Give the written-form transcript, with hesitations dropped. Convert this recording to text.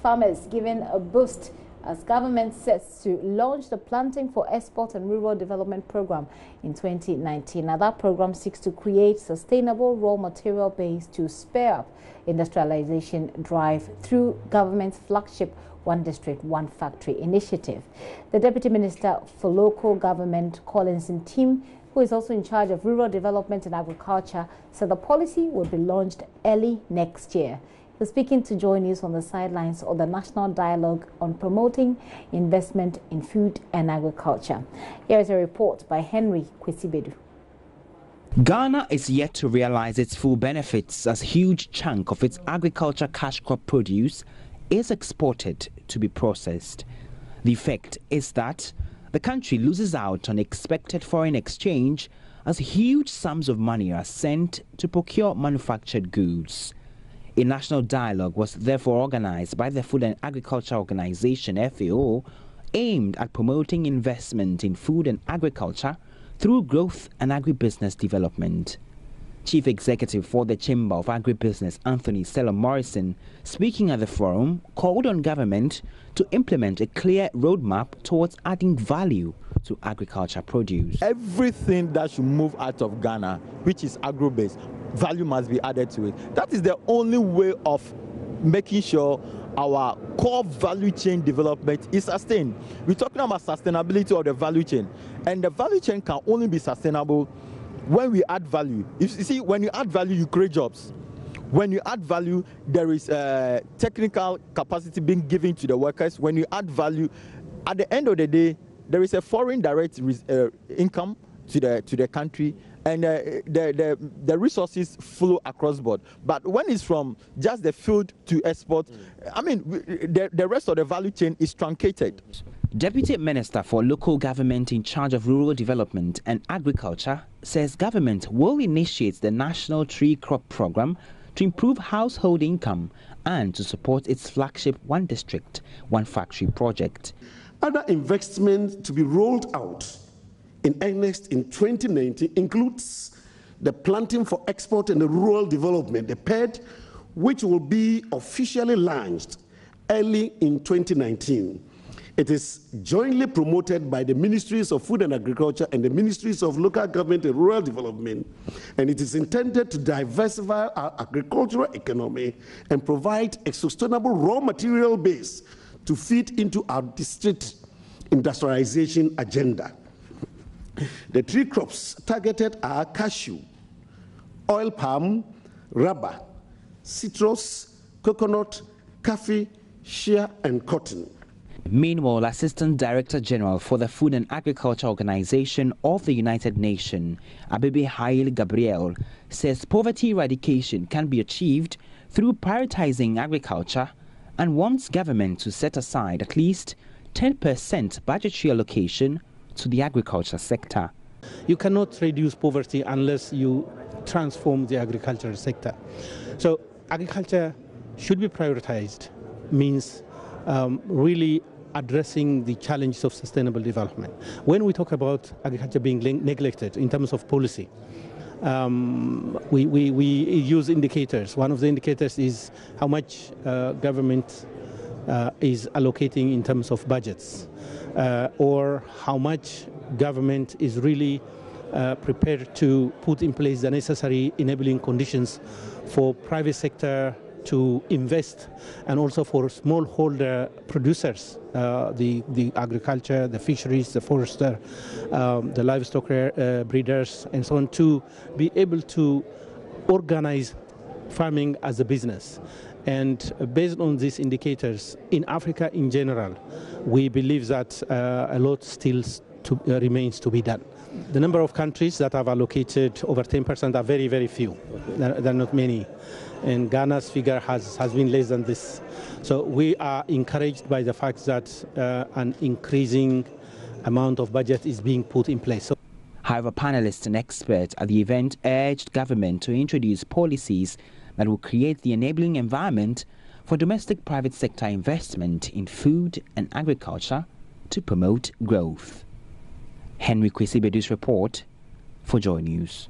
Farmers given a boost as government sets to launch the Planting for Export and Rural Development Program in 2019. Now, that program seeks to create sustainable raw material base to spur up industrialization drive through government's flagship One District, One Factory initiative. The Deputy Minister for Local Government, Collins Tim, who is also in charge of rural development and agriculture, said the policy would be launched early next year. He was speaking to JoyNews on the sidelines of the National Dialogue on Promoting Investment in Food and Agriculture. Here is a report by Henry Kwesibedu. Ghana is yet to realize its full benefits as a huge chunk of its agriculture cash crop produce is exported to be processed. The effect is that the country loses out on expected foreign exchange as huge sums of money are sent to procure manufactured goods. A national dialogue was therefore organized by the Food and Agriculture Organization, FAO, aimed at promoting investment in food and agriculture through growth and agribusiness development. Chief Executive for the Chamber of Agribusiness, Anthony Stella Morrison, speaking at the forum, called on government to implement a clear roadmap towards adding value to agriculture produce. Everything that should move out of Ghana, which is agro-based, value must be added to it. That is the only way of making sure our core value chain development is sustained. We're talking about sustainability of the value chain, and the value chain can only be sustainable when we add value. You see, when you add value, you create jobs. When you add value, there is technical capacity being given to the workers. When you add value, at the end of the day, there is a foreign direct income to the country, and the resources flow across board. But when it's from just the field to export, I mean, the rest of the value chain is truncated. Deputy Minister for Local Government in charge of Rural Development and Agriculture says government will initiate the National Tree Crop Program to improve household income and to support its flagship One District, One Factory project. Other investments to be rolled out in earnest in 2019 includes the Planting for Export and Rural Development, the PED, which will be officially launched early in 2019. It is jointly promoted by the Ministries of Food and Agriculture and the Ministries of Local Government and Rural Development, and it is intended to diversify our agricultural economy and provide a sustainable raw material base to feed into our district industrialization agenda. The tree crops targeted are cashew, oil palm, rubber, citrus, coconut, coffee, shea, and cotton. Meanwhile, Assistant Director General for the Food and Agriculture Organization of the United Nations, Abebe Haile Gabriel, says poverty eradication can be achieved through prioritizing agriculture and wants government to set aside at least 10% budgetary allocation to the agriculture sector. You cannot reduce poverty unless you transform the agricultural sector. So agriculture should be prioritized, means really addressing the challenges of sustainable development. When we talk about agriculture being neglected in terms of policy, we use indicators. One of the indicators is how much government is allocating in terms of budgets, or how much government is really prepared to put in place the necessary enabling conditions for private sector to invest, and also for smallholder producers, the agriculture, the fisheries, the forester, the livestock breeders, and so on, to be able to organize farming as a business. And based on these indicators, in Africa in general, we believe that a lot still remains to be done. The number of countries that have allocated over 10% are very, very few. There are not many. And Ghana's figure has been less than this. So we are encouraged by the fact that an increasing amount of budget is being put in place. However, panelists and experts at the event urged government to introduce policies that will create the enabling environment for domestic private sector investment in food and agriculture to promote growth. Henry Kwesibedu's report for JoyNews.